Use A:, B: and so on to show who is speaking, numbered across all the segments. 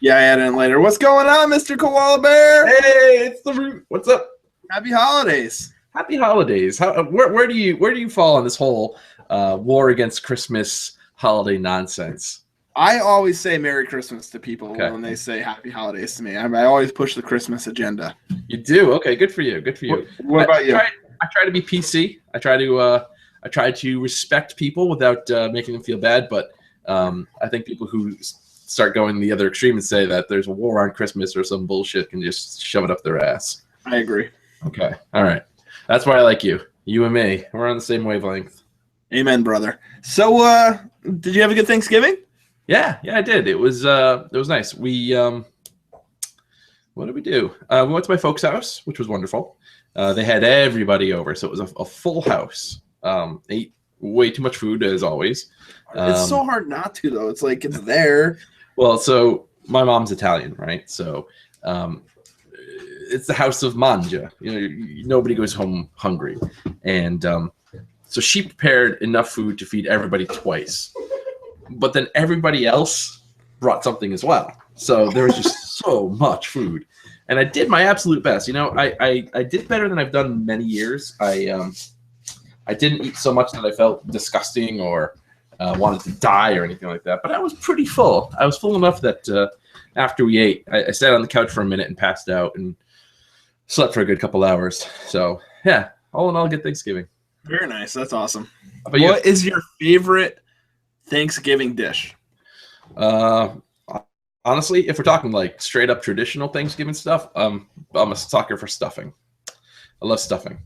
A: Yeah, I add in later. What's going on, Mr. Koala Bear?
B: Hey, it's the Root. What's up?
A: Happy holidays.
B: Happy holidays. Where do you fall on this whole war against Christmas holiday nonsense?
A: I always say Merry Christmas to people
B: Okay.
A: when they say Happy Holidays to me. I always push the Christmas agenda.
B: You do? Okay, good for you. Good for you.
A: What about you?
B: I try to be PC. I try to respect people without making them feel bad. But I think people who start going the other extreme and say that there's a war on Christmas or some bullshit can just shove it up their ass.
A: I agree.
B: Okay. All right. That's why I like you. You and me. We're on the same wavelength.
A: Amen, brother. So, did you have a good Thanksgiving?
B: Yeah, I did. It was nice. We what did we do? We went to my folks' house, which was wonderful. They had everybody over, so it was a full house. Ate way too much food as always.
A: It's so hard not to, though. It's like it's there.
B: Well, so my mom's Italian, right? So it's the house of mangia. Nobody goes home hungry, and so she prepared enough food to feed everybody twice. But then everybody else brought something as well. So there was just so much food. And I did my absolute best. I did better than I've done many years. I didn't eat so much that I felt disgusting or wanted to die or anything like that. But I was pretty full. I was full enough that after we ate, I sat on the couch for a minute and passed out and slept for a good couple hours. So, yeah, all in all, good Thanksgiving.
A: Very nice. That's awesome.
B: What
A: is your favorite Thanksgiving dish?
B: Honestly, if we're talking like straight up traditional Thanksgiving stuff, I'm a sucker for stuffing. I love stuffing.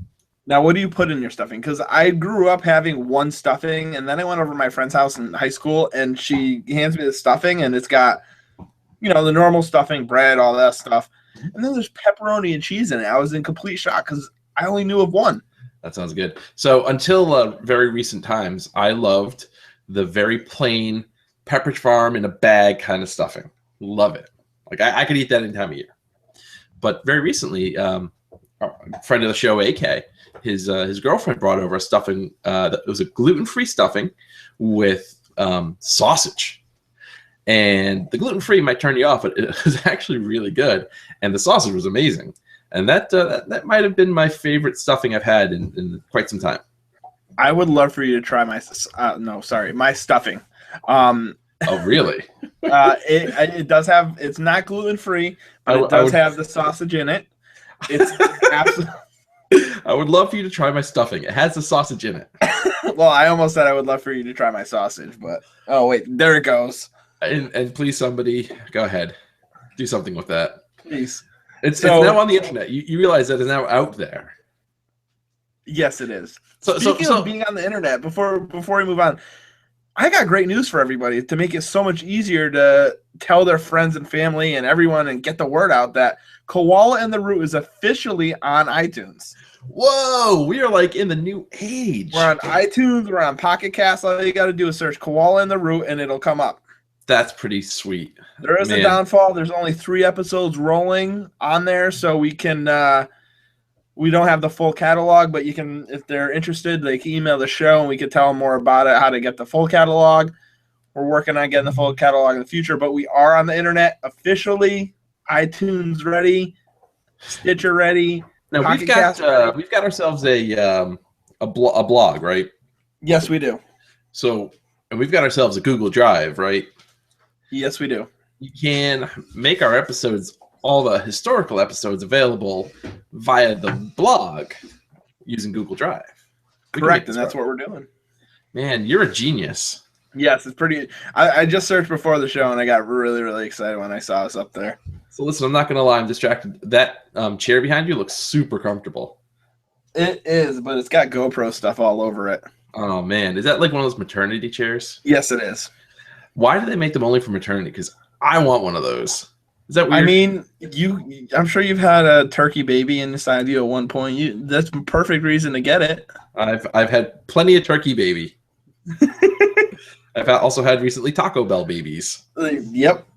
A: Now, what do you put in your stuffing? Because I grew up having one stuffing, and then I went over to my friend's house in high school, and she hands me the stuffing, and it's got, the normal stuffing, bread, all that stuff. And then there's pepperoni and cheese in it. I was in complete shock because I only knew of one.
B: That sounds good. So until very recent times, I loved the very plain Pepperidge Farm in a bag kind of stuffing. Love it. Like I could eat that any time of year. But very recently, a friend of the show, AK, his girlfriend brought over a stuffing that was a gluten-free stuffing with sausage. And the gluten-free might turn you off, but it was actually really good. And the sausage was amazing. And that might have been my favorite stuffing I've had in quite some time.
A: I would love for you to try my stuffing.
B: Oh, really?
A: It does have. It's not gluten free, but it does have the sausage in it. It's absolutely.
B: I would love for you to try my stuffing. It has the sausage in it.
A: Well, I almost said I would love for you to try my sausage, but oh wait, there it goes.
B: And please, somebody, go ahead, do something with that.
A: Please.
B: It's now on the internet. You realize that it's now out there.
A: Yes, it is.
B: Speaking
A: of being on the internet, before we move on, I got great news for everybody to make it so much easier to tell their friends and family and everyone and get the word out that Koala and The Root is officially on iTunes.
B: Whoa, we are like in the new age.
A: We're on iTunes, we're on Pocket Cast. All you got to do is search Koala and The Root and it'll come up.
B: That's pretty sweet.
A: There is a downfall. There's only 3 episodes rolling on there, so we can we don't have the full catalog, but you can, if they're interested, they can email the show and we can tell them more about it, how to get the full catalog. We're working on getting the full catalog in the future, but we are on the internet officially. iTunes ready, Stitcher ready.
B: Now we've got ourselves a blog, right?
A: Yes, we do.
B: So, and we've got ourselves a Google Drive, right?
A: Yes, we do.
B: You can make our episodes, all the historical episodes, available via the blog using Google Drive.
A: Correct, and that's what we're doing.
B: Man, you're a genius.
A: Yes, it's pretty. I just searched before the show, and I got really, really excited when I saw us up there.
B: So listen, I'm not going to lie, I'm distracted. That chair behind you looks super comfortable.
A: It is, but it's got GoPro stuff all over it.
B: Oh, man. Is that like one of those maternity chairs?
A: Yes, it is.
B: Why do they make them only for maternity? Because I want one of those. Is that weird?
A: I mean, I'm sure you've had a turkey baby inside you at one point. That's a perfect reason to get it.
B: I've had plenty of turkey baby. I've also had recently Taco Bell babies.
A: Yep.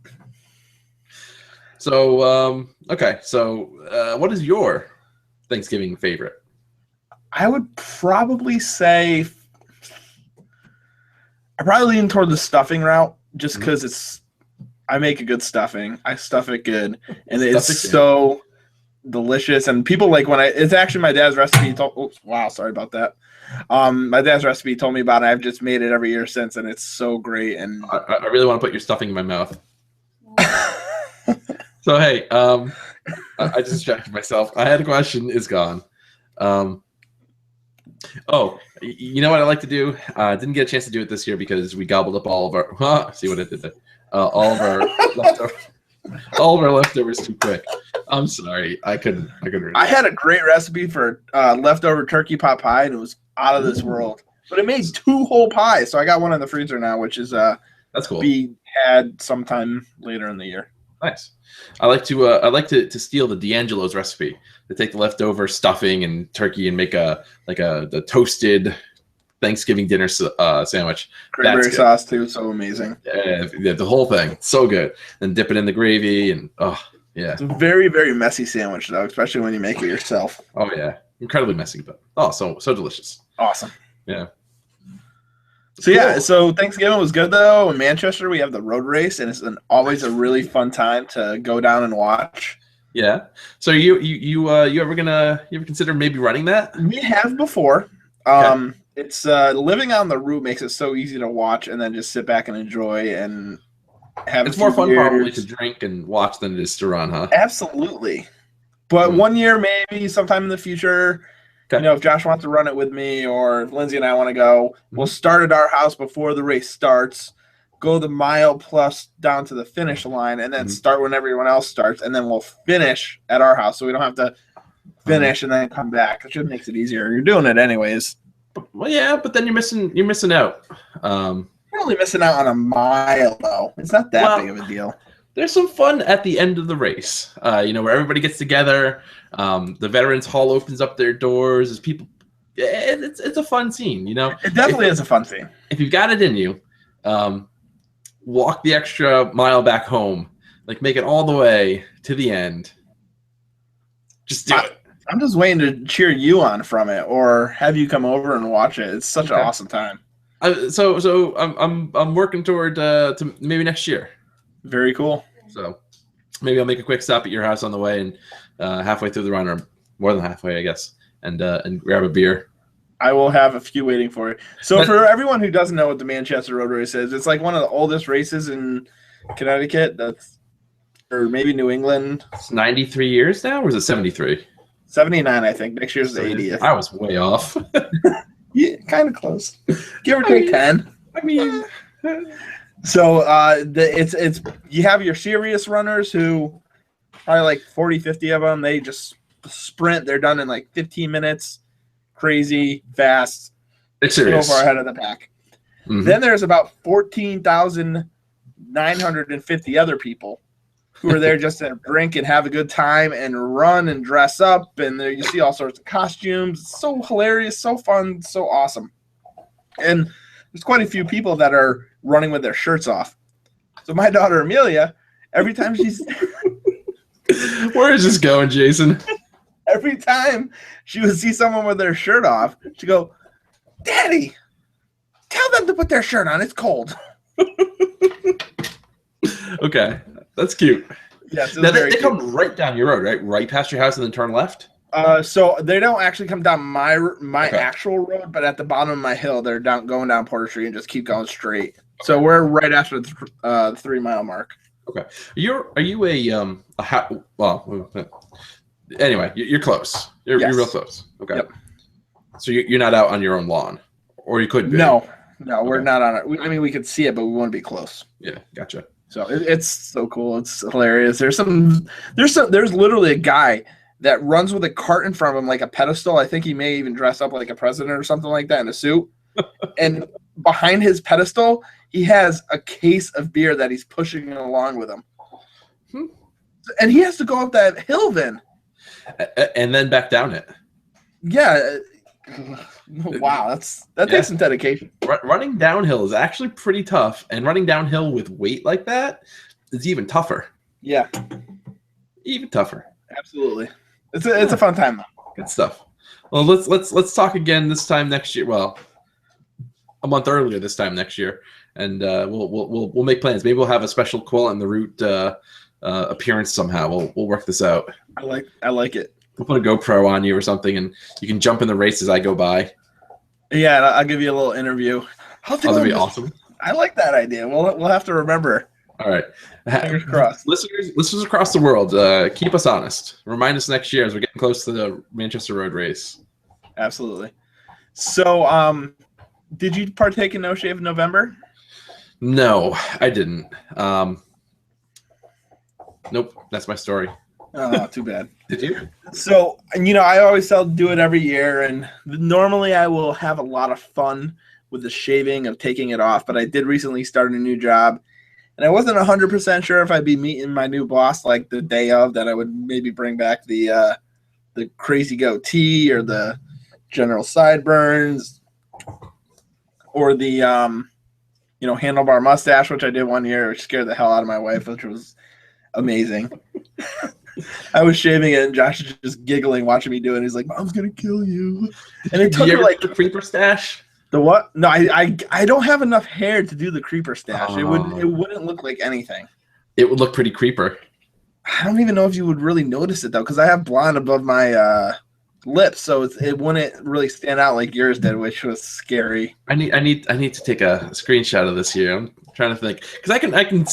B: So, okay. So, what is your Thanksgiving favorite?
A: I would probably say I probably lean toward the stuffing route just because it's I make a good stuffing. I stuff it good, and
B: Stuff
A: it's
B: it good.
A: so delicious. And people like when it's actually my dad's recipe. Oops, wow, sorry about that. My dad's recipe told me about it. I've just made it every year since, and it's so great. And
B: I really want to put your stuffing in my mouth. So hey, I just distracted myself. I had a question. It's gone. Oh, you know what I like to do? Didn't get a chance to do it this year because we gobbled up all of our. See what I did there? All of our leftovers too quick. I'm sorry. I couldn't.
A: I had a great recipe for leftover turkey pot pie, and it was out of this world. But it made 2 whole pies, so I got one in the freezer now, which is
B: that's cool.
A: Be had sometime later in the year.
B: Nice. I like to steal the D'Angelo's recipe. To take the leftover stuffing and turkey and make the toasted Thanksgiving dinner sandwich.
A: Cranberry sauce too, so amazing.
B: Yeah, the whole thing, so good. Then dip it in the gravy and yeah.
A: It's a very, very messy sandwich though, especially when you make it yourself.
B: Oh yeah, incredibly messy, but so delicious.
A: Awesome.
B: Yeah.
A: So cool. Yeah, so Thanksgiving was good though. In Manchester, we have the road race, and it's always a really fun time to go down and watch.
B: Yeah. So you ever consider maybe running that?
A: We have before. Okay. It's living on the route makes it so easy to watch and then just sit back and enjoy and have.
B: It's more fun probably to drink and watch than it is to run, huh?
A: Absolutely. But one year, maybe sometime in the future. Okay. If Josh wants to run it with me or if Lindsay and I want to go, we'll start at our house before the race starts, go the mile plus down to the finish line, and then start when everyone else starts, and then we'll finish at our house so we don't have to finish and then come back. It just makes it easier. You're doing it anyways.
B: Well, yeah, but then you're missing out.
A: You're only missing out on a mile, though. It's not that big of a deal.
B: There's some fun at the end of the race, where everybody gets together. The Veterans Hall opens up their doors. As people, it's a fun scene, It
A: definitely is a fun scene.
B: If you've got it in you, walk the extra mile back home, make it all the way to the end. Just do it.
A: I'm just waiting to cheer you on from it, or have you come over and watch it. It's such an awesome time.
B: So I'm working toward to maybe next year.
A: Very cool.
B: So maybe I'll make a quick stop at your house on the way and halfway through the run, or more than halfway, I guess, and grab a beer.
A: I will have a few waiting for it. So for everyone who doesn't know what the Manchester Road Race is, it's like one of the oldest races in Connecticut. Or maybe New England.
B: It's 93 years now, or is it 73?
A: 79, I think. Next year's the 80th.
B: I was way off.
A: Yeah, kind of close. Give or take 10.
B: I mean,
A: so it's you have your serious runners who probably 40, 50 of them. They just sprint. They're done in 15 minutes. Crazy fast.
B: They're serious.
A: So far ahead of the pack. Mm-hmm. Then there's about 14,950 other people who are there just to drink and have a good time and run and dress up. And there you see all sorts of costumes. It's so hilarious, so fun, so awesome. And there's quite a few people that are running with their shirts off. So my daughter, Amelia, every time she's...
B: Where is this going, Jason?
A: Every time she would see someone with their shirt off, she'd go, "Daddy, tell them to put their shirt on. It's cold."
B: Okay. That's cute.
A: Yes,
B: now they come right down your road, right? Right past your house and then turn left?
A: So they don't actually come down my actual road, but at the bottom of my hill, they're going down Porter Street and just keep going straight. So we're right after the 3 mile mark.
B: Okay. Are you anyway, you're close. You're real close. Okay. Yep. So you're not out on your own lawn, or you could be.
A: No, we're not on it. I mean, we could see it, but we want to be close.
B: Yeah, gotcha.
A: So it's so cool. It's hilarious. There's literally a guy that runs with a cart in front of him like a pedestal. I think he may even dress up like a president or something like that in a suit. And behind his pedestal, he has a case of beer that he's pushing along with him. And he has to go up that hill then.
B: And then back down it.
A: Yeah. Wow, that takes some dedication.
B: Running downhill is actually pretty tough, and running downhill with weight like that is even tougher.
A: Yeah,
B: even tougher.
A: Absolutely, it's a fun time though.
B: Good stuff. Well, let's talk again this time next year. Well, a month earlier this time next year, and we'll make plans. Maybe we'll have a special Koala and The Root appearance somehow. We'll work this out.
A: I like it.
B: We'll put a GoPro on you or something, and you can jump in the race as I go by.
A: Yeah, I'll give you a little interview.
B: That'd be awesome.
A: I like that idea. We'll have to remember.
B: All right.
A: Fingers crossed.
B: Listeners across the world, keep us honest. Remind us next year as we're getting close to the Manchester Road Race.
A: Absolutely. So, did you partake in No Shave in November?
B: No, I didn't. Nope, that's my story.
A: Oh, too bad.
B: Did you?
A: So, I always do it every year, and normally I will have a lot of fun with the shaving of taking it off, but I did recently start a new job, and I wasn't 100% sure if I'd be meeting my new boss like the day of, that I would maybe bring back the crazy goatee or the general sideburns or the handlebar mustache, which I did one year, which scared the hell out of my wife, which was amazing. I was shaving it, and Josh is just giggling, watching me do it. He's like, "Mom's gonna kill you." And it took her
B: the creeper stash.
A: The what? No, I don't have enough hair to do the creeper stash. It wouldn't look like anything.
B: It would look pretty creeper.
A: I don't even know if you would really notice it though, because I have blonde above my lips, so it wouldn't really stand out like yours did, which was scary.
B: I need to take a screenshot of this here. I'm trying to think, because I can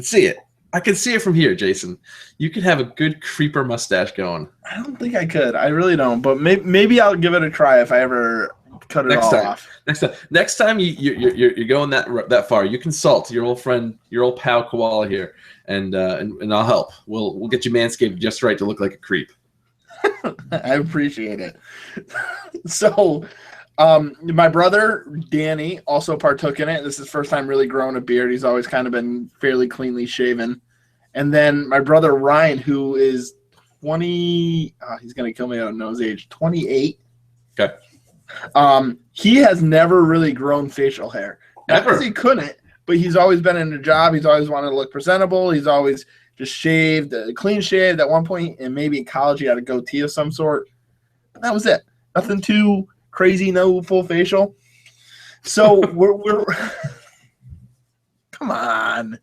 B: see it. I can see it from here, Jason. You could have a good creeper mustache going.
A: I don't think I could. I really don't. But maybe I'll give it a try if I ever cut it off.
B: Next time you're going that far, you consult your old friend, your old pal Koala here, and I'll help. We'll get you manscaped just right to look like a creep.
A: I appreciate it. So, my brother Danny also partook in it. This is his first time really growing a beard. He's always kind of been fairly cleanly shaven. And then my brother Ryan, who is 20, he's gonna kill me. I don't know his age. 28.
B: Okay.
A: He has never really grown facial hair. Not because he couldn't, but he's always been in a job. He's always wanted to look presentable. He's always just shaved, clean shaved. At one point, and maybe in college, he had a goatee of some sort. But that was it. Nothing too crazy, no full facial. So we're come on.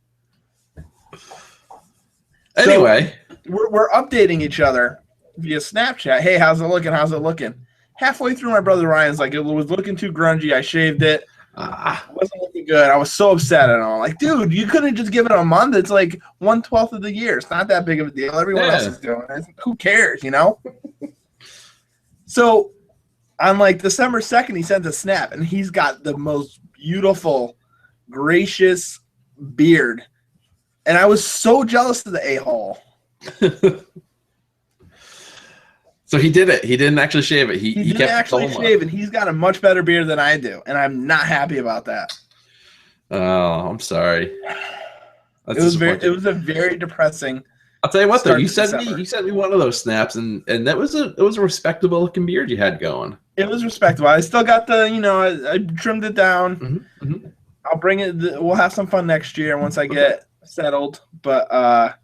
B: Anyway,
A: so we're updating each other via Snapchat. Hey, how's it looking? How's it looking? Halfway through, my brother Ryan's like, it was looking too grungy. I shaved it. It wasn't looking good. I was so upset and all. Like, dude, you couldn't just give it a month. It's like 1/12 of the year. It's not that big of a deal. Everyone else is doing it. Who cares, So on like December 2nd, he sends a snap, and he's got the most beautiful, gracious beard. And I was so jealous of the a-hole.
B: So he did it. He didn't actually shave it. He
A: didn't actually shave, and he's got a much better beard than I do, and I'm not happy about that.
B: Oh, I'm sorry.
A: It was a very depressing.
B: I'll tell you what, though. You sent me one of those snaps, and that was a respectable looking beard you had going. It
A: was respectable. I still got the I trimmed it down.
B: Mm-hmm, mm-hmm.
A: I'll bring it. We'll have some fun next year once I get settled. But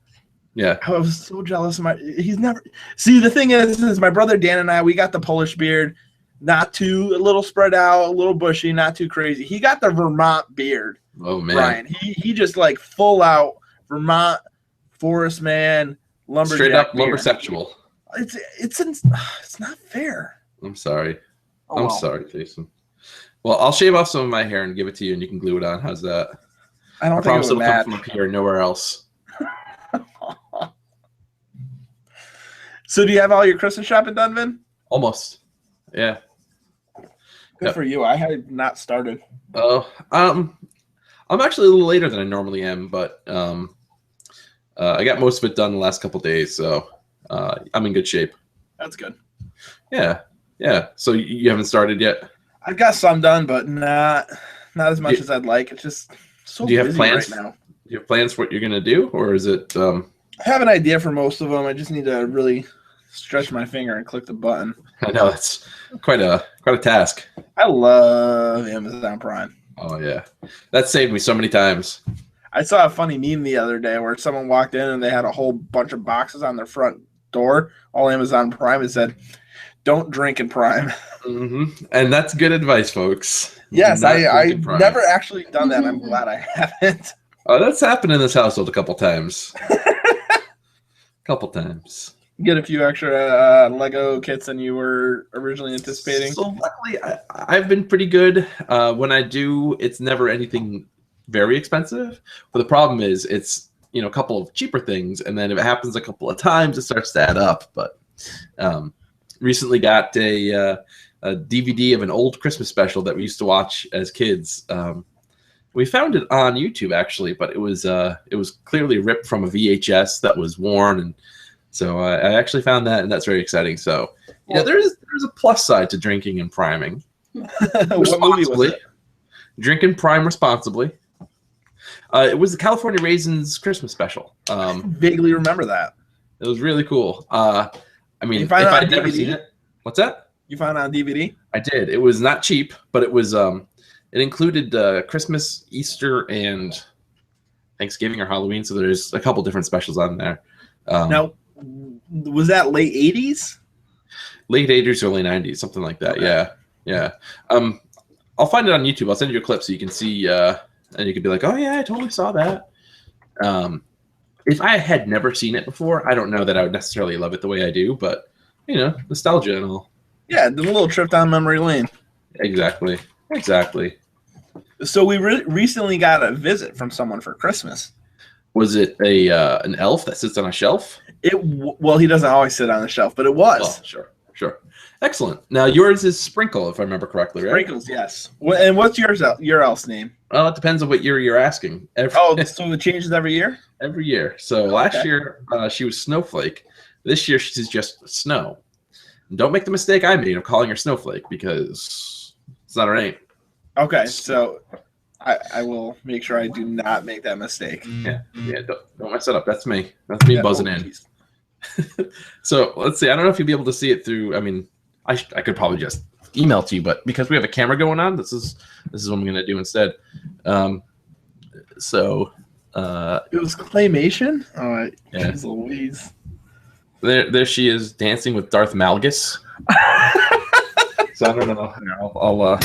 B: yeah,
A: I was so jealous of he's never. See, the thing is my brother Dan and I, we got the Polish beard, a little spread out, a little bushy, not too crazy. He got the Vermont beard.
B: Oh man,
A: Ryan. He just like full out Vermont forest man lumberjack.
B: Straight up
A: beard.
B: lumbersexual.
A: It's not fair.
B: I'm sorry. I'm sorry, Jason. Well, I'll shave off some of my hair and give it to you, and you can glue it on. How's that?
A: I
B: promise it'll come from up here, nowhere else.
A: So do you have all your Christmas shopping done, Vin?
B: Almost. Yeah.
A: Good for you. I had not started.
B: Oh, I'm actually a little later than I normally am, but I got most of it done the last couple days, so I'm in good shape.
A: That's good.
B: Yeah. So you haven't started yet?
A: I've got some done, but not as much as I'd like. It's just so busy right now.
B: Do you have plans for what you're gonna do, or is it?
A: I have an idea for most of them. I just need to really stretch my finger and click the button.
B: I know it's quite a task.
A: I love Amazon Prime.
B: Oh yeah, that saved me so many times.
A: I saw a funny meme the other day where someone walked in and they had a whole bunch of boxes on their front door, all Amazon Prime. It said, don't drink in Prime.
B: And that's good advice, folks.
A: Yes, I've never actually done that. I'm glad I haven't.
B: That's happened in this household a couple times. Couple times.
A: Get a few extra Lego kits than you were originally anticipating.
B: So luckily, I've been pretty good. When I do, it's never anything very expensive. But the problem is, it's a couple of cheaper things, and then if it happens a couple of times, it starts to add up. But recently got a DVD of an old Christmas special that we used to watch as kids. We found it on YouTube actually, but it was clearly ripped from a VHS that was worn, and so I actually found that, and that's very exciting. So there's a plus side to drinking and priming.
A: What movie was it?
B: Drink and prime responsibly. It was the California Raisins Christmas special.
A: I vaguely remember that.
B: It was really cool. I mean, if I'd never seen it, what's that?
A: You found it on DVD?
B: I did. It was not cheap, but it was. It included Christmas, Easter, and Thanksgiving or Halloween. So there's a couple different specials on there. Now,
A: was that late 80s?
B: Late 80s, early 90s, something like that. Okay. Yeah. I'll find it on YouTube. I'll send you a clip so you can see, and you can be like, oh, yeah, I totally saw that. If I had never seen it before, I don't know that I would necessarily love it the way I do, but, nostalgia and all.
A: Yeah, the little trip down memory lane.
B: Exactly.
A: So we recently got a visit from someone for Christmas.
B: Was it an elf that sits on a shelf?
A: Well, he doesn't always sit on a shelf, but it was.
B: Oh, sure. Excellent. Now yours is Sprinkle, if I remember correctly, right?
A: Sprinkles, yes. And what's your elf's name?
B: Well, it depends on what year you're asking.
A: So it changes every year?
B: Every year. So last year she was Snowflake. This year she's just Snow. And don't make the mistake I made of calling her Snowflake because it's not her name.
A: Okay, so I will make sure I do not make that mistake.
B: Yeah. Don't mess it up. That's me. That's me buzzing in. So let's see. I don't know if you'll be able to see it through. I mean, I could probably just email to you, but because we have a camera going on, this is what I'm going to do instead. So
A: it was claymation. Oh,
B: yeah.
A: Geez Louise.
B: There she is dancing with Darth Malgus. So I don't know. I'll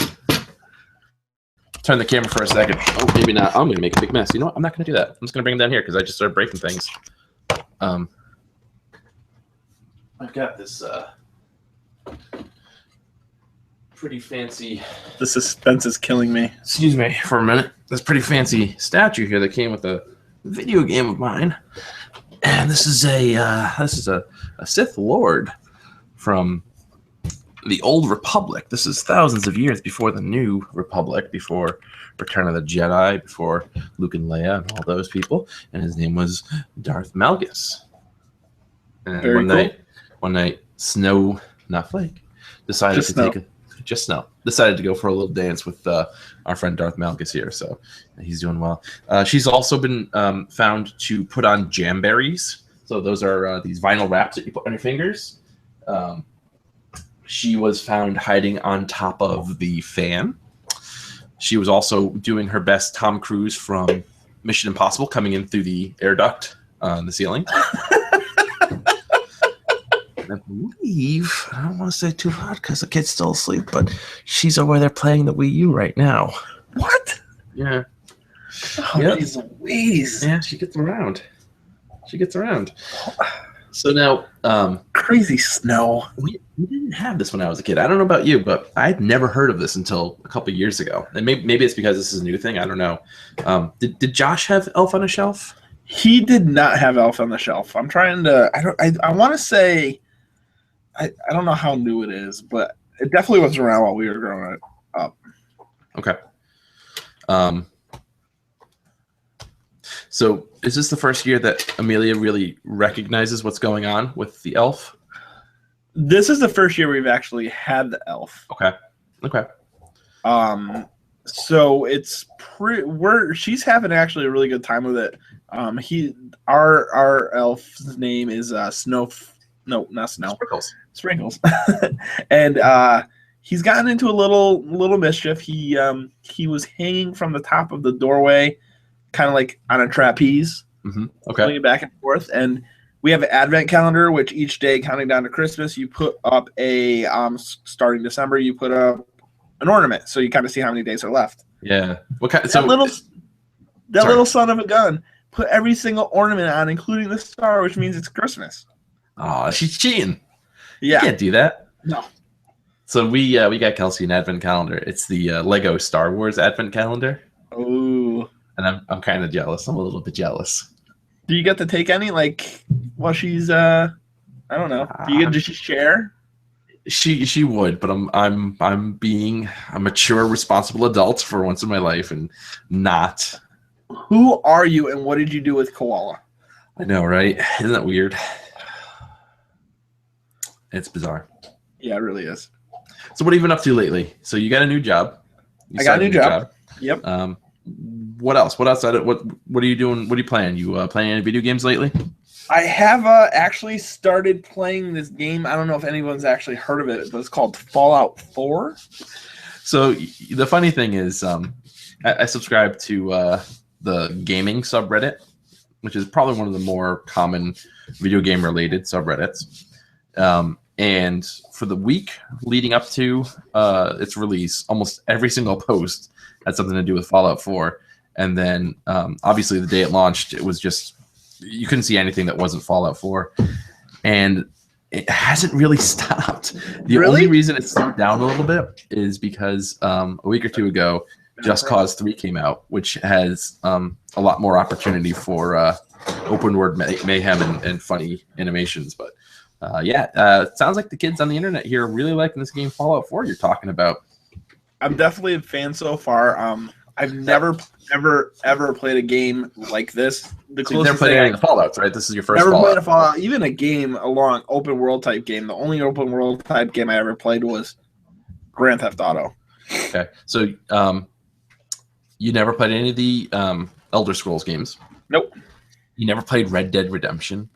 B: turn the camera for a second. Oh, maybe not. I'm going to make a big mess. You know what? I'm not going to do that. I'm just going to bring him down here because I just started breaking things. I've got this pretty fancy...
A: The suspense is killing me.
B: Excuse me for a minute. This pretty fancy statue here that came with a video game of mine. And this is a Sith Lord from the Old Republic. This is thousands of years before the New Republic, before Return of the Jedi, before Luke and Leia and all those people. And his name was Darth Malgus. And
A: Very cool.
B: One night, Snow, not Flake, decided decided to go for a little dance with our friend Darth Malgus here. So he's doing well. She's also been found to put on jamberries. So those are these vinyl wraps that you put on your fingers. She was found hiding on top of the fan. She was also doing her best Tom Cruise from Mission Impossible, coming in through the air duct on the ceiling. I believe, I don't want to say too hard because the kid's still asleep, but she's over there playing the Wii U right now.
A: What?
B: Yeah.
A: Oh, geez Louise.
B: Yeah, she gets around. So now,
A: crazy Snow.
B: We didn't have this when I was a kid. I don't know about you, but I'd never heard of this until a couple years ago. And maybe it's because this is a new thing. I don't know. Did Josh have Elf on a Shelf?
A: He did not have Elf on the Shelf. I'm trying to. I want to say. I don't know how new it is, but it definitely was around while we were growing up.
B: Okay. So is this the first year that Amelia really recognizes what's going on with the elf?
A: This is the first year we've actually had the elf.
B: Okay.
A: So it's she's having actually a really good time with it. Our elf's name is not Snow. Sprinkles. And he's gotten into a little mischief. He was hanging from the top of the doorway, kind of like on a trapeze,
B: Okay,
A: swinging back and forth. And We have an advent calendar, which each day counting down to Christmas, you put up a starting December, you put up an ornament, so you kind of see how many days are left.
B: Yeah. What kind?
A: That little son of a gun put every single ornament on, including the star, which means it's Christmas.
B: Oh, she's cheating.
A: Yeah,
B: you can't do that.
A: No.
B: So we got Kelsey an advent calendar. It's the Lego Star Wars advent calendar.
A: Oh.
B: And I'm kind of jealous. I'm a little bit jealous.
A: Do you get to take any while she's I don't know. Do you get to share?
B: She would, but I'm being a mature, responsible adult for once in my life and not.
A: Who are you and what did you do with Koala?
B: I know, right? Isn't that weird? It's bizarre.
A: Yeah, it really is.
B: So what have you been up to lately? So you got a new job.
A: I got a new job. Yep.
B: What else? What outside of what are you doing? What are you playing? You playing any video games lately?
A: I have actually started playing this game. I don't know if anyone's actually heard of it, but it's called Fallout 4.
B: So the funny thing is, I subscribe to the gaming subreddit, which is probably one of the more common video game related subreddits. And for the week leading up to its release, almost every single post had something to do with Fallout 4. And then obviously the day it launched, it was just, you couldn't see anything that wasn't Fallout 4. And it hasn't really stopped. The only reason it slowed down a little bit is because a week or two ago, Just Cause 3 came out, which has a lot more opportunity for open world mayhem and funny animations. But it sounds like the kids on the internet here are really liking this game Fallout 4 you're talking about.
A: I'm definitely a fan so far. I've never ever played a game like this.
B: You've never played any of the Fallouts, right? This is your first
A: Never
B: Fallout.
A: played a Fallout, even a game, a long open world type game. The only open world type game I ever played was Grand Theft Auto.
B: Okay, so you never played any of the Elder Scrolls games?
A: Nope.
B: You never played Red Dead Redemption?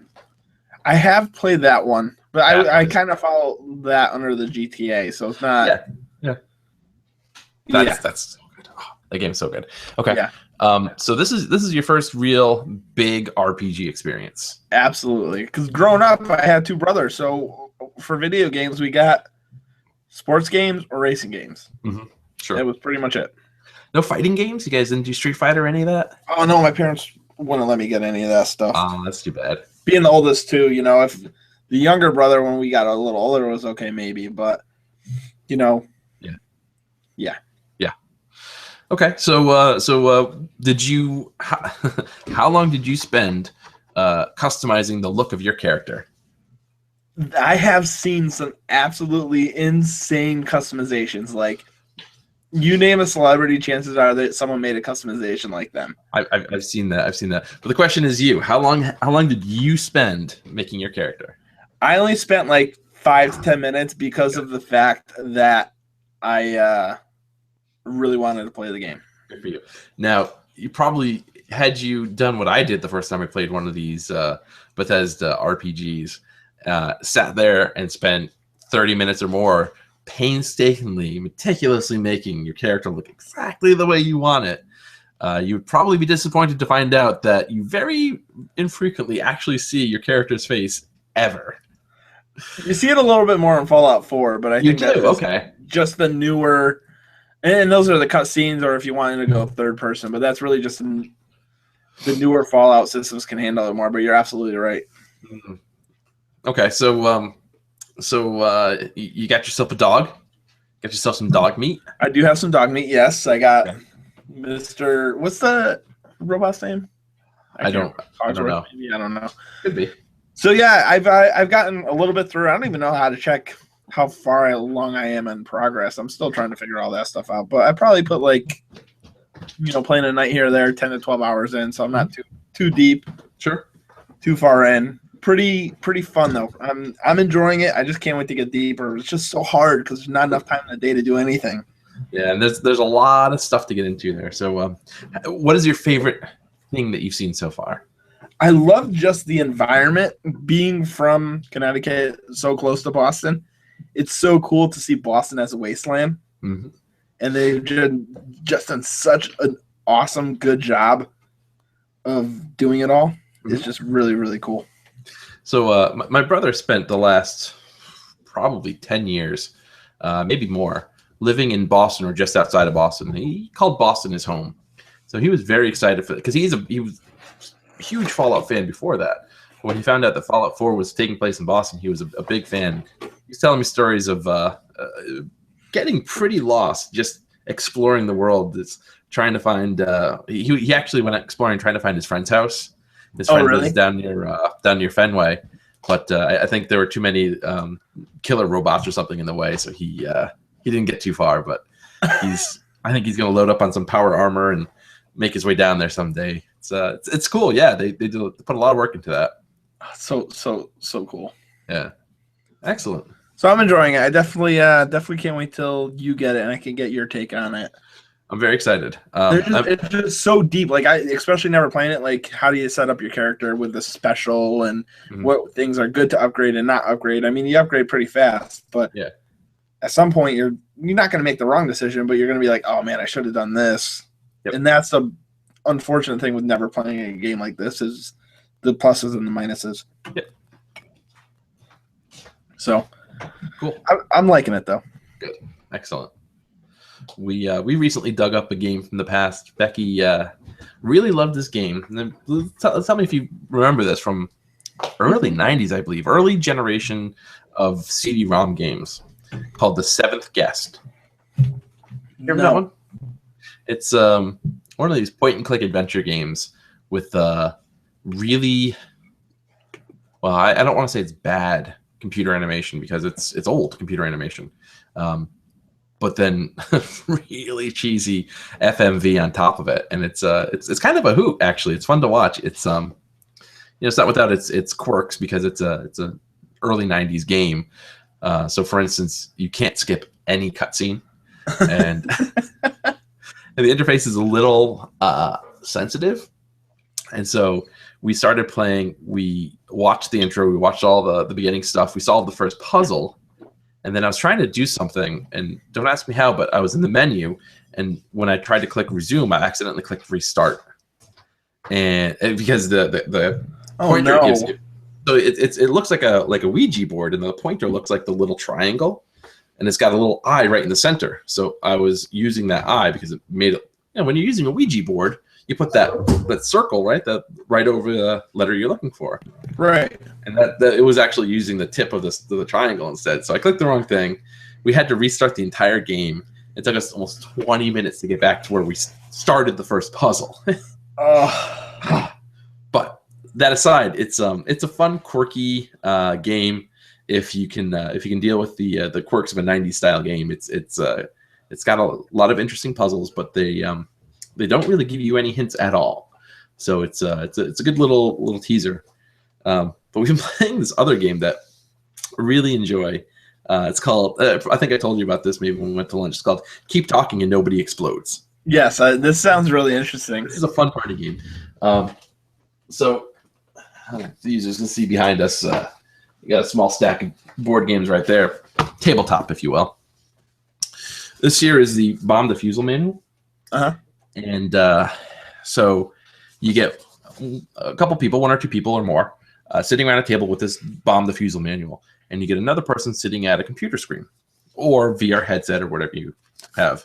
A: I have played that one, but I kind of follow that under the GTA, so it's not.
B: Yeah. That's so good. Oh, that game's so good. Okay.
A: Yeah.
B: So this is your first real big RPG experience.
A: Absolutely. Because growing up, I had two brothers, so for video games, we got sports games or racing games.
B: Mm-hmm. Sure.
A: That was pretty much it.
B: No fighting games? You guys didn't do Street Fighter or any of that?
A: Oh no, my parents wouldn't let me get any of that stuff.
B: Oh, that's too bad.
A: Being the oldest too, if the younger brother when we got a little older was okay maybe, but Yeah.
B: Okay, so did you? How long did you spend customizing the look of your character?
A: I have seen some absolutely insane customizations. Like, you name a celebrity, chances are that someone made a customization like them.
B: I've seen that. But the question is, how long did you spend making your character?
A: I only spent like 5 to 10 minutes because of the fact that I really wanted to play the game.
B: Good for you. Now, you probably, had you done what I did the first time I played one of these Bethesda RPGs, sat there and spent 30 minutes or more painstakingly, meticulously making your character look exactly the way you want it, you would probably be disappointed to find out that you very infrequently actually see your character's face ever.
A: You see it a little bit more in Fallout 4, but I think that's just the newer, and those are the cutscenes, or if you wanted to go third person, but that's really just the newer Fallout systems can handle it more. But you're absolutely right.
B: Mm-hmm. Okay, so you got yourself a dog? Got yourself some dog meat? I
A: do have some dog meat. Yes, I got Mr. What's the robot's name?
B: I don't know.
A: Maybe, I don't know.
B: Could be.
A: So yeah, I've gotten a little bit through. I don't even know how to check how far along I am in progress. I'm still trying to figure all that stuff out. But I probably put playing a night here or there, 10 to 12 hours in. So I'm not too deep.
B: Sure.
A: Too far in. Pretty fun though. I'm enjoying it. I just can't wait to get deeper. It's just so hard because there's not enough time in the day to do anything. Yeah, and there's a lot of stuff to get into there. So, what is your favorite thing that you've seen so far? I love just the environment. Being from Connecticut, so close to Boston, it's so cool to see Boston as a wasteland. Mm-hmm. And they've just done such an awesome, good job of doing it all. Mm-hmm. It's just really, really cool.
B: So my brother spent the last probably 10 years, maybe more, living in Boston or just outside of Boston. He called Boston his home. So he was very excited for it because he was a huge Fallout fan before that. When he found out that Fallout 4 was taking place in Boston, he was a big fan. He's telling me stories of getting pretty lost, just exploring the world. It's trying to find. He actually went exploring, trying to find his friend's house. His friend lives down near Fenway, but I think there were too many killer robots or something in the way, so he didn't get too far. But I think he's going to load up on some power armor and make his way down there someday. It's cool. Yeah, they put a lot of work into that.
A: So cool.
B: Yeah, excellent.
A: So I'm enjoying it. I definitely can't wait till you get it and I can get your take on it.
B: I'm very excited.
A: It's just so deep. Like I especially never playing it. Like how do you set up your character with the special and what things are good to upgrade and not upgrade? I mean, you upgrade pretty fast, but
B: yeah,
A: at some point you're not going to make the wrong decision, but you're going to be like, oh man, I should have done this. Yep. And that's the unfortunate thing with never playing a game like this is the pluses and the minuses.
B: Yep.
A: So
B: cool.
A: I'm liking it though.
B: Good. Excellent. We recently dug up a game from the past. Becky really loved this game. Tell me if you remember this from early 90s, I believe. Early generation of CD-ROM games called The Seventh Guest. You remember that one? It's one of these point-and-click adventure games with really... Well, I don't want to say it's bad computer animation because it's old computer animation. But then really cheesy FMV on top of it, and it's kind of a hoot actually. It's fun to watch. It's it's not without its quirks because it's a early '90s game. So for instance, you can't skip any cutscene, and and the interface is a little sensitive, and so we started playing. We watched the intro. We watched all the beginning stuff. We solved the first puzzle. And then I was trying to do something, and don't ask me how, but I was in the menu, and when I tried to click resume, I accidentally clicked restart, and because the pointer gives you, so it looks like a Ouija board, and the pointer looks like the little triangle, and it's got a little eye right in the center. So I was using that eye because it made it. When you're using a Ouija board, you put that circle right over the letter you're looking for.
A: Right.
B: And that it was actually using the tip of the triangle instead. So I clicked the wrong thing. We had to restart the entire game. It took us almost 20 minutes to get back to where we started the first puzzle. But that aside, it's a fun, quirky game. If you can deal with the quirks of a 90s style game, it's got a lot of interesting puzzles, but they don't really give you any hints at all. So it's a good little teaser. But we've been playing this other game that I really enjoy. It's called, I think I told you about this maybe when we went to lunch. It's called Keep Talking and Nobody Explodes.
A: Yes, this sounds really interesting.
B: This is a fun party game. So the users can see behind us, we got a small stack of board games right there. Tabletop, if you will. This here is the bomb defusal manual.
A: Uh-huh.
B: And so you get a couple people, one or two people or more, sitting around a table with this bomb defusal manual. And you get another person sitting at a computer screen or VR headset or whatever you have.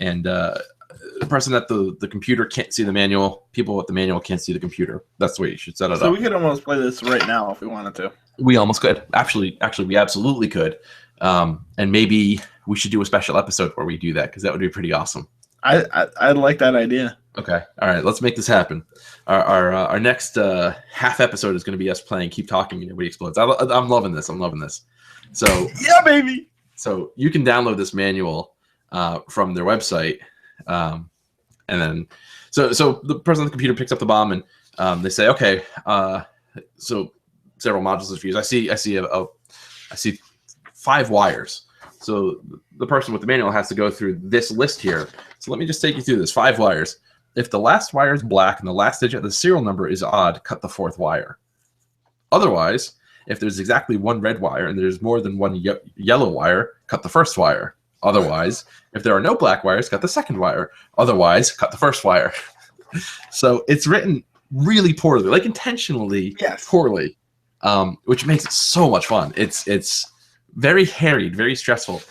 B: And the person at the computer can't see the manual. People with the manual can't see the computer. That's the way you should set it up.
A: So we could almost play this right now if we wanted to.
B: We almost could. Actually, we absolutely could. And maybe we should do a special episode where we do that because that would be pretty awesome.
A: I'd like that idea.
B: Okay. All right. Let's make this happen. Our next half episode is going to be us playing Keep Talking and Nobody Explodes. I'm loving this. So
A: yeah, baby.
B: So you can download this manual from their website, and then so the person on the computer picks up the bomb and they say, okay, so several modules of fuse. I see 5 wires. So the person with the manual has to go through this list here. So let me just take you through this. 5 wires. If the last wire is black and the last digit of the serial number is odd, cut the 4th wire. Otherwise, if there's exactly 1 red wire and there's more than 1 yellow wire, cut the 1st wire. Otherwise, if there are no black wires, cut the 2nd wire. Otherwise, cut the 1st wire. So it's written really poorly, like intentionally poorly. which makes it so much fun. It's very harried, very stressful.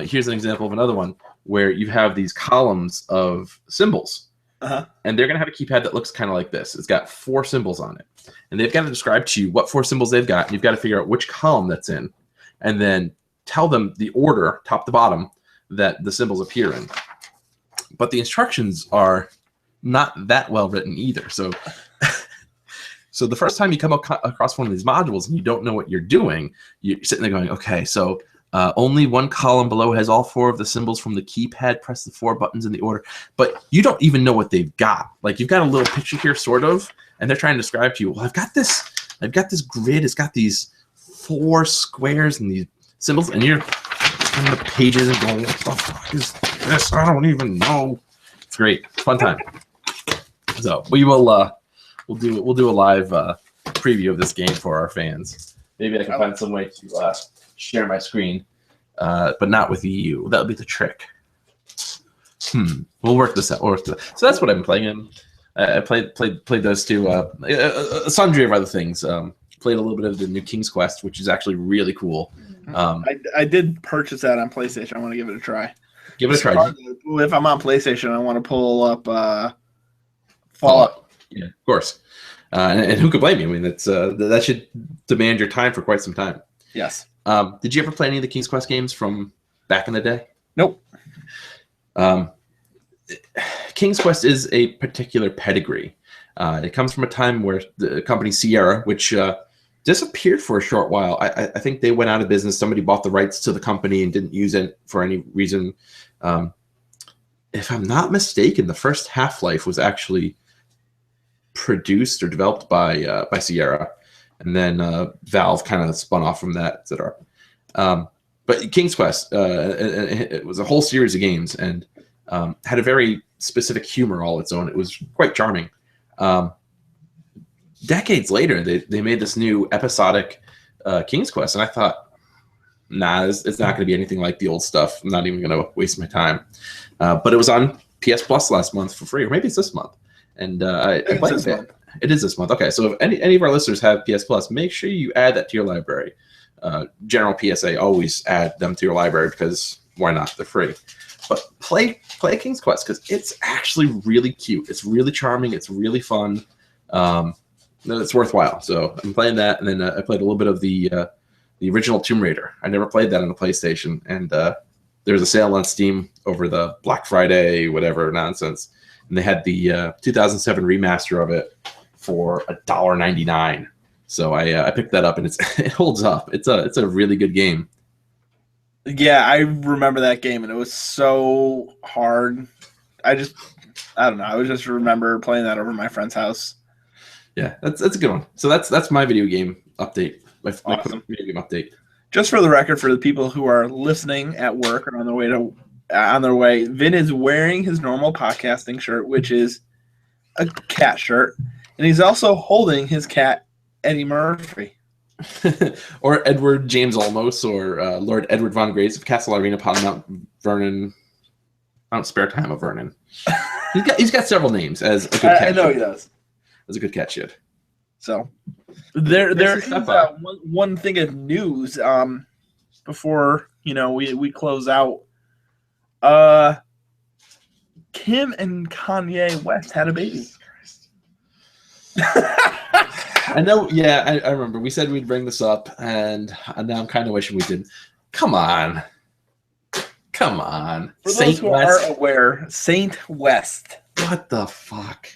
B: Here's an example of another one where you have these columns of symbols. And they're going to have a keypad that looks kind of like this. It's got 4 symbols on it. And they've got to describe to you what 4 symbols they've got. And you've got to figure out which column that's in. And then tell them the order, top to bottom, that the symbols appear in. But the instructions are not that well written either. So, so the first time you come across one of these modules and you don't know what you're doing, you're sitting there going, okay, so only one column below has all 4 of the symbols from the keypad. Press the 4 buttons in the order. But you don't even know what they've got. Like, you've got a little picture here, sort of, and they're trying to describe to you, well, I've got this grid. It's got these 4 squares and these symbols, and you're on the pages and going, what the fuck is this? I don't even know. It's great. It's a fun time. So we will we'll do a live preview of this game for our fans. Maybe I can find some way to share my screen, but not with you. That would be the trick. We'll work this out. So that's what I've been playing in. I played those two. A sundry of other things. Played a little bit of the new King's Quest, which is actually really cool.
A: I did purchase that on PlayStation. I want to give it a try.
B: Give it a try.
A: If I'm on PlayStation, I want to pull up Fallout.
B: Yeah, of course. And who could blame you? I mean, that's that should demand your time for quite some time.
A: Yes.
B: Did you ever play any of the King's Quest games from back in the day?
A: Nope.
B: King's Quest is a particular pedigree. It comes from a time where the company Sierra, which disappeared for a short while. I think they went out of business. Somebody bought the rights to the company and didn't use it for any reason. If I'm not mistaken, the first Half-Life was actually produced or developed by Sierra, and then Valve kind of spun off from that, etc. But King's Quest, it was a whole series of games and had a very specific humor all its own. It was quite charming. Decades later, they made this new episodic King's Quest, and I thought, nah, it's not going to be anything like the old stuff. I'm not even going to waste my time. But it was on PS Plus last month for free, or maybe it's this month. And I played it. It is this month. Okay, so if any of our listeners have PS Plus, make sure you add that to your library. General PSA, always add them to your library because why not? They're free. But play King's Quest because it's actually really cute. It's really charming. It's really fun. It's worthwhile. So I'm playing that, and then I played a little bit of the original Tomb Raider. I never played that on the PlayStation, and there was a sale on Steam over the Black Friday, whatever nonsense, and they had the 2007 remaster of it for $1.99. So I picked that up, and it holds up. It's a really good game.
A: Yeah, I remember that game, and it was so hard. I don't know. I just remember playing that over my friend's house.
B: Yeah, that's a good one. So that's my video game update. My
A: Awesome.
B: video game update.
A: Just for the record, for the people who are listening at work or on their way, Vin is wearing his normal podcasting shirt, which is a cat shirt, and he's also holding his cat Eddie Murphy.
B: Or Edward James Olmos, or Lord Edward von Grace of Castle Irene upon Mount Vernon. Mount Sparetime of Vernon. He's got several names as a good cat.
A: I know he does.
B: As a good cat should.
A: So there is one thing of news before we close out. Kim and Kanye West had a baby.
B: I know. Yeah, I remember. We said we'd bring this up, and now I'm kind of wishing we didn't. Come on. For
A: those who aren't aware, Saint West.
B: What the fuck?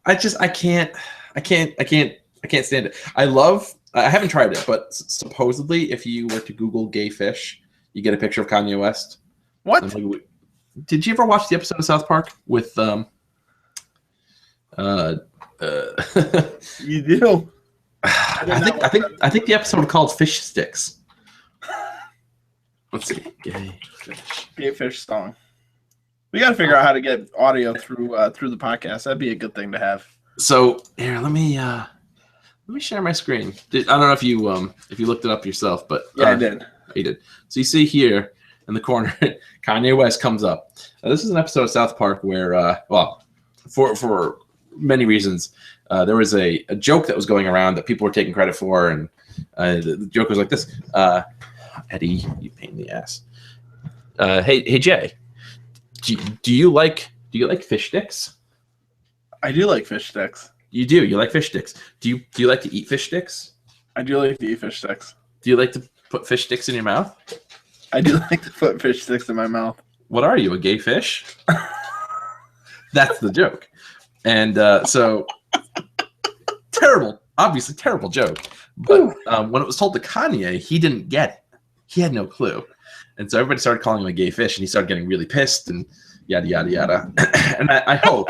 B: I can't stand it. I haven't tried it, but supposedly if you were to Google gay fish, you get a picture of Kanye West.
A: What?
B: Did you ever watch the episode of South Park with
A: You do.
B: I think the episode called Fish Sticks. Let's see.
A: Gay fish song. We got to figure out how to get audio through the podcast. That'd be a good thing to have.
B: So here, let me share my screen. I don't know if you looked it up yourself, but
A: yeah, I did.
B: You did. So you see here in the corner, Kanye West comes up. This is an episode of South Park where, for many reasons, there was a joke that was going around that people were taking credit for, and the joke was like this: Eddie, you pain in the ass. Hey Jay, do you like fish sticks?
A: I do like fish sticks.
B: You do. You like fish sticks. Do you like to eat fish sticks?
A: I do like to eat fish sticks.
B: Do you like to put fish sticks in your mouth?
A: I do like to put fish sticks in my mouth.
B: What are you, a gay fish? That's the joke. And so terrible, obviously terrible joke. But when it was told to Kanye, he didn't get it. He had no clue. And so everybody started calling him a gay fish, and he started getting really pissed and yada, yada, yada. And I hope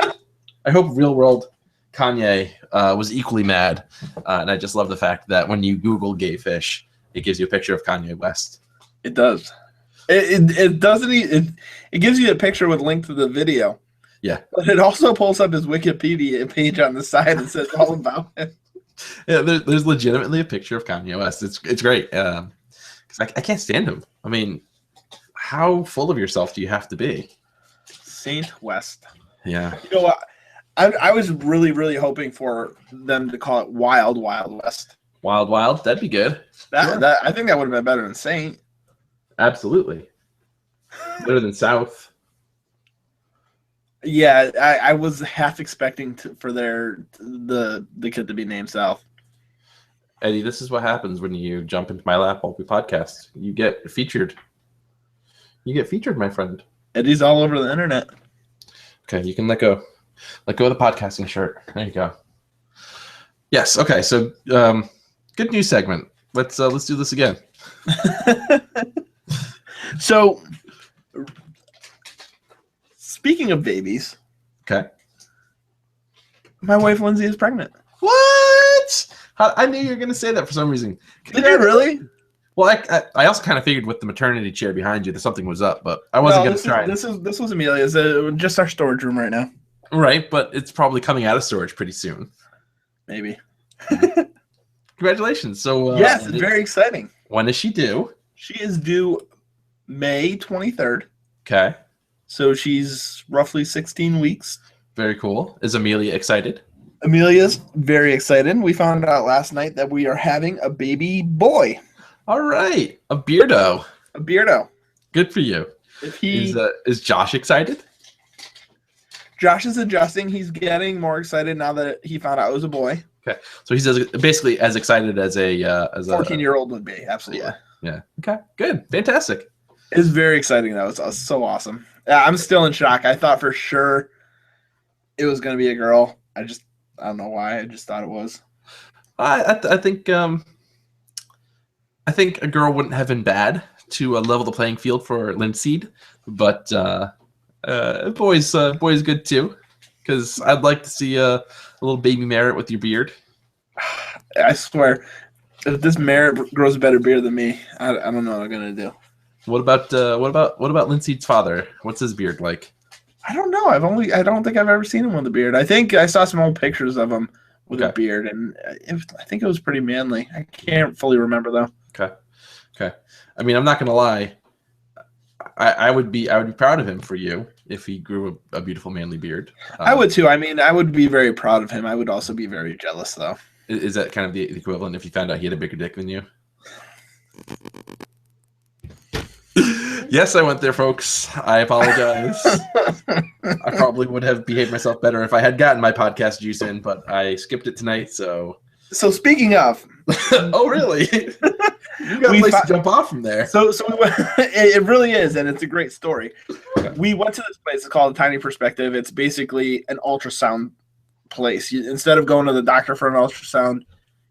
B: real world Kanye was equally mad. And I just love the fact that when you Google gay fish, it gives you a picture of Kanye West.
A: It does. It doesn't. It gives you a picture with link to the video.
B: Yeah.
A: But it also pulls up his Wikipedia page on the side and says all about it.
B: Yeah, there's legitimately a picture of Kanye West. It's great. Because I can't stand him. I mean, how full of yourself do you have to be? Saint
A: West.
B: Yeah.
A: You know what? I was really, really hoping for them to call it Wild Wild West.
B: Wild Wild? That'd be good.
A: That I think that would have been better than Saint.
B: Absolutely. Better than South.
A: Yeah, I was half expecting for the kid to be named South.
B: Eddie, this is what happens when you jump into my lap while we podcast. You get featured. You get featured, my friend.
A: Eddie's all over the internet.
B: Okay, you can let go of the podcasting shirt. There you go. Yes. Okay. So, good news segment. Let's do this again.
A: So, speaking of babies,
B: okay,
A: my wife Lindsay is pregnant.
B: What? I knew you were going to say that for some reason.
A: Did you really?
B: Well, I also kind of figured with the maternity chair behind you that something was up, but I wasn't going to try.
A: This was Amelia's. Just our storage room right now.
B: Right, but it's probably coming out of storage pretty soon.
A: Maybe.
B: Congratulations. So
A: yes, it's very exciting.
B: When is she due?
A: She is due May 23rd.
B: Okay.
A: So she's roughly 16 weeks.
B: Very cool. Is Amelia excited?
A: Amelia's very excited. We found out last night that we are having a baby boy.
B: All right. A beardo.
A: A beardo.
B: Good for you. Is Josh excited?
A: Josh is adjusting. He's getting more excited now that he found out it was a boy.
B: Okay. So he's basically as excited as a
A: 14-year-old would be. Absolutely.
B: Yeah. Okay. Good. Fantastic.
A: It's very exciting though. It's so awesome. I'm still in shock. I thought for sure it was going to be a girl. I don't know why. I just thought it was.
B: I think a girl wouldn't have been bad to level the playing field for Linseed, but boys good too. Because I'd like to see a little baby Merritt with your beard.
A: I swear, if this Merritt grows a better beard than me, I don't know what I'm gonna do.
B: What about Linseed's father? What's his beard like?
A: I don't know. I don't think I've ever seen him with a beard. I think I saw some old pictures of him with a beard, and I think it was pretty manly. I can't fully remember though.
B: Okay. I mean, I'm not gonna lie. I would be proud of him for you if he grew a beautiful manly beard.
A: I would too. I mean, I would be very proud of him. I would also be very jealous though.
B: Is that kind of the equivalent if you found out he had a bigger dick than you? Yes, I went there, folks. I apologize. I probably would have behaved myself better if I had gotten my podcast juice in, but I skipped it tonight, so
A: speaking of.
B: Oh, really? You got a place to jump off from there.
A: So it really is, and it's a great story. Okay. We went to this place. It's called Tiny Perspective. It's basically an ultrasound place. Instead of going to the doctor for an ultrasound,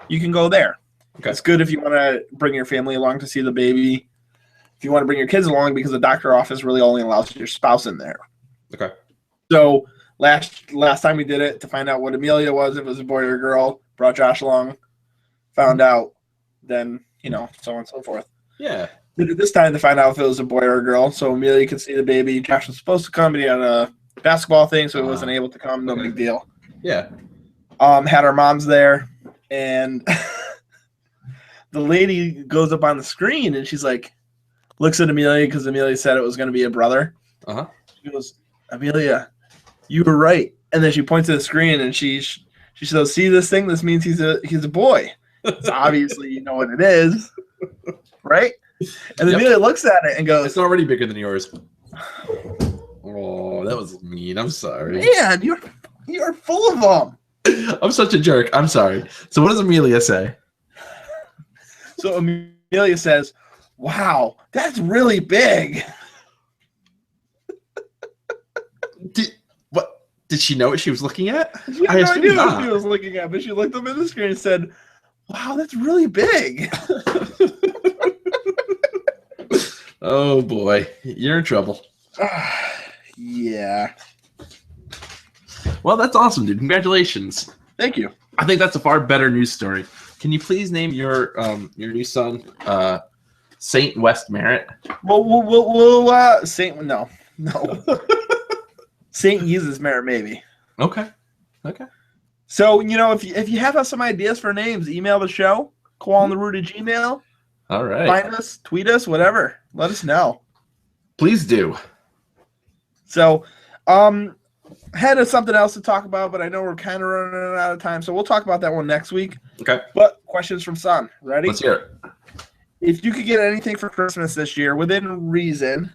A: you can go there. Okay. It's good if you want to bring your family along to see the baby. If you want to bring your kids along, because the doctor office really only allows your spouse in there. Okay. So last time we did it to find out what Amelia was, if it was a boy or a girl, brought Josh along, found out, then so on and so forth. Yeah. Did it this time to find out if it was a boy or a girl, so Amelia could see the baby. Josh was supposed to come, but he had a basketball thing, so he wasn't able to come. No big deal. Yeah. Had our moms there, and the lady goes up on the screen, and she's like, looks at Amelia because Amelia said it was going to be a brother. She goes, Amelia, you were right. And then she points to the screen, and she She says, "See this thing? This means he's a boy." So obviously, you know what it is, right? And then Amelia looks at it and goes,
B: "It's already bigger than yours." Oh, that was mean. I'm sorry.
A: Man, you're full of them.
B: I'm such a jerk. I'm sorry. So what does Amelia say?
A: So Amelia says, "Wow, that's really big."
B: Did she know what she was looking at?
A: She had no idea what she was looking at, but she looked up at the screen and said, "Wow, that's really big."
B: Oh boy, you're in trouble.
A: Yeah.
B: Well, that's awesome, dude. Congratulations.
A: Thank you.
B: I think that's a far better news story. Can you please name your new son Saint West Merritt?
A: Well, Saint. No. Saint uses Merritt, maybe.
B: Okay.
A: So, if you have some ideas for names, email the show, Koala and The Root at Gmail.
B: All right.
A: Find us, tweet us, whatever. Let us know.
B: Please do.
A: So, had something else to talk about, but I know we're kind of running out of time, so we'll talk about that one next week.
B: Okay.
A: But questions from Son. Ready?
B: Let's hear it.
A: If you could get anything for Christmas this year, within reason,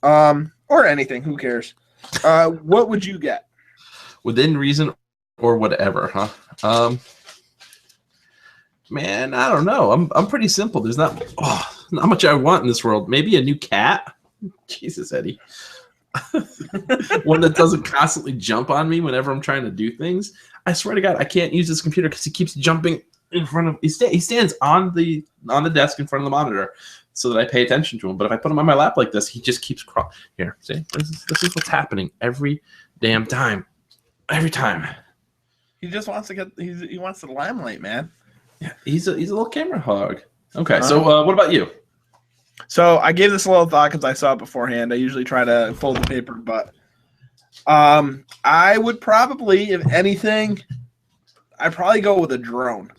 A: or anything, who cares? What would you get?
B: Within reason or whatever, huh? Man, I don't know. I'm pretty simple. There's not much I want in this world. Maybe a new cat. Jesus, Eddie. One that doesn't constantly jump on me whenever I'm trying to do things. I swear to God, I can't use this computer because he keeps jumping in front of. He stands on the desk in front of the monitor, so that I pay attention to him. But if I put him on my lap like this, he just keeps crawling. Here, see, this is what's happening every damn time. Every time.
A: He just wants to he wants the limelight, man.
B: Yeah, he's a little camera hog. Okay, so what about you?
A: So I gave this a little thought because I saw it beforehand. I usually try to fold the paper, but I would probably, if anything, I'd probably go with a drone.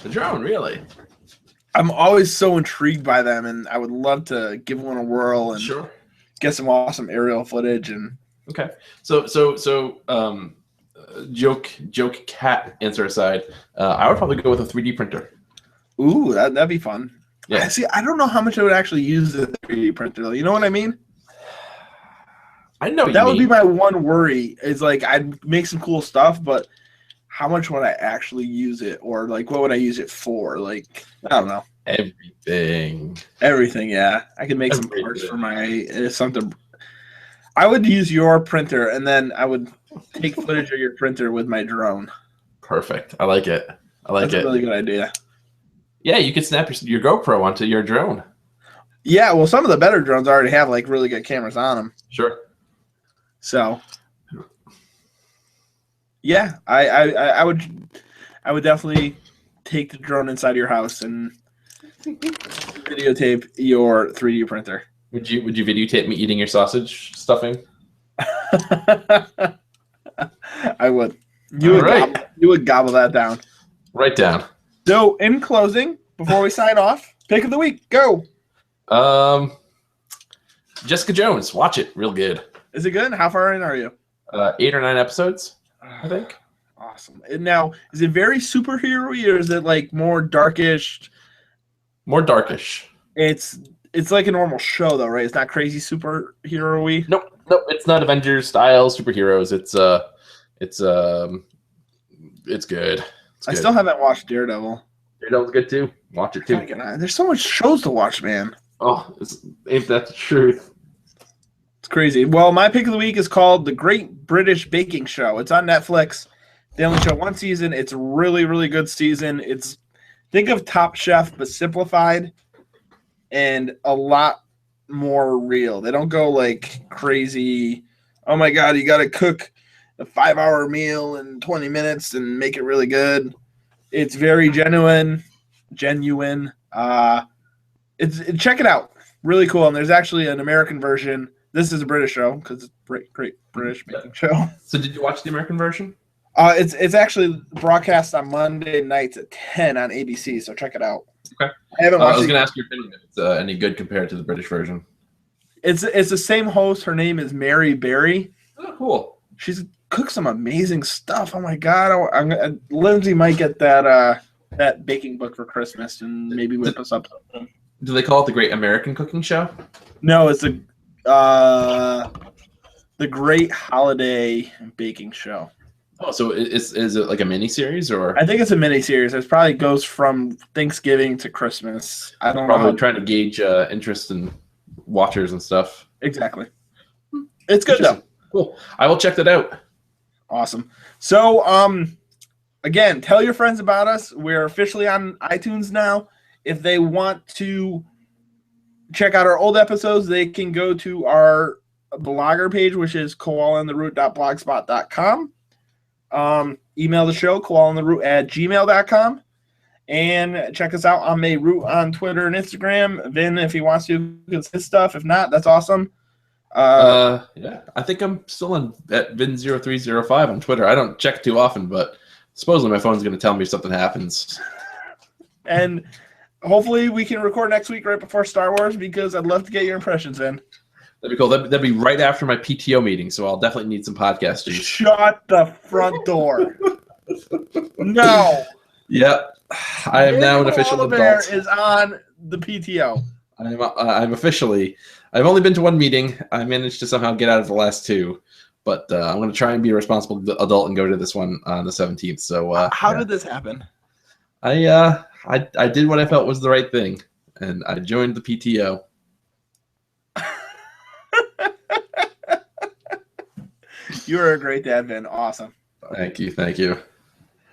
B: The drone, really?
A: I'm always so intrigued by them, and I would love to give one a whirl and get some awesome aerial footage. And
B: okay, so joke cat answer aside, I would probably go with a 3D printer.
A: Ooh, that'd be fun.
B: Yeah.
A: See, I don't know how much I would actually use the 3D printer, though. You know what I mean?
B: I know what
A: that
B: you
A: would
B: mean.
A: be my one worry. Is like I'd make some cool stuff, but how much would I actually use it, or like what would I use it for? Like I don't know. Everything, yeah. I could make some parts for my something. I would use your printer, and then I would take footage of your printer with my drone.
B: Perfect. I like it.
A: That's a really good idea.
B: Yeah, you could snap your GoPro onto your drone.
A: Yeah, well, some of the better drones already have like really good cameras on them.
B: Sure.
A: So, yeah, I would definitely take the drone inside your house and videotape your 3D printer.
B: Would you videotape me eating your sausage stuffing?
A: I would. You would gobble that down.
B: Right down.
A: So, in closing, before we sign off, pick of the week, go.
B: Jessica Jones, watch it, real good.
A: Is it good? How far in are you?
B: 8 or 9 episodes, I think.
A: Awesome. And now, is it very superhero-y, or is it like more darkish? More darkish. It's like a normal show, though, right? It's not crazy superhero-y.
B: Nope. It's not Avengers style superheroes. It's good.
A: I still haven't watched Daredevil.
B: Daredevil's good too. Watch it too.
A: There's so much shows to watch, man.
B: Oh, ain't that the truth?
A: It's crazy. Well, my pick of the week is called The Great British Baking Show. It's on Netflix. They only show one season. It's a really, really good season. Think of Top Chef, but simplified and a lot more real. They don't go like crazy. Oh my God, you got to cook a 5-hour meal in 20 minutes and make it really good. It's very genuine. Check it out. Really cool. And there's actually an American version. This is a British show because it's great British baking show.
B: So did you watch the American version?
A: It's actually broadcast on Monday nights at 10 on ABC. So check it out.
B: Okay.
A: I haven't watched.
B: I was going to ask your opinion if it's any good compared to the British version.
A: It's the same host. Her name is Mary Berry.
B: Oh, cool.
A: She's cooks some amazing stuff. Oh my god, Lindsay might get that baking book for Christmas and maybe whip us up something.
B: Do they call it the Great American Cooking Show?
A: No, it's the Great Holiday Baking Show.
B: Oh, so is it like a mini series or?
A: I think it's a mini series. It probably goes from Thanksgiving to Christmas. I don't know.
B: Probably trying to gauge interest in watchers and stuff.
A: Exactly. It's good though.
B: Cool. I will check that out.
A: Awesome. So, again, tell your friends about us. We're officially on iTunes now. If they want to check out our old episodes, they can go to our blogger page, which is koalaandtheroot.blogspot.com. Email the show, koalaandtheroot@gmail.com. And check us out on Mayroot on Twitter and Instagram. Vin, if he wants to, gets his stuff. If not, that's awesome.
B: Yeah, I think I'm still at Vin0305 on Twitter. I don't check too often, but supposedly my phone's going to tell me if something happens.
A: And hopefully we can record next week right before Star Wars because I'd love to get your impressions in.
B: That'd be cool. That'd be right after my PTO meeting, so I'll definitely need some podcast juice.
A: Shut the front door. No.
B: Yep. I am now an official adult.
A: Is on the PTO.
B: I'm officially. I've only been to one meeting. I managed to somehow get out of the last two, but I'm going to try and be a responsible adult and go to this one on the 17th. So
A: how did this happen?
B: I did what I felt was the right thing, and I joined the PTO.
A: You're a great dad, Vin. Awesome.
B: Thank you.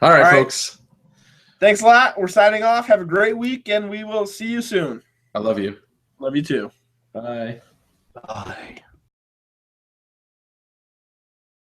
B: All right, folks.
A: Thanks a lot. We're signing off. Have a great week, and we will see you soon.
B: I love you.
A: Love you too.
B: Bye.
A: Bye.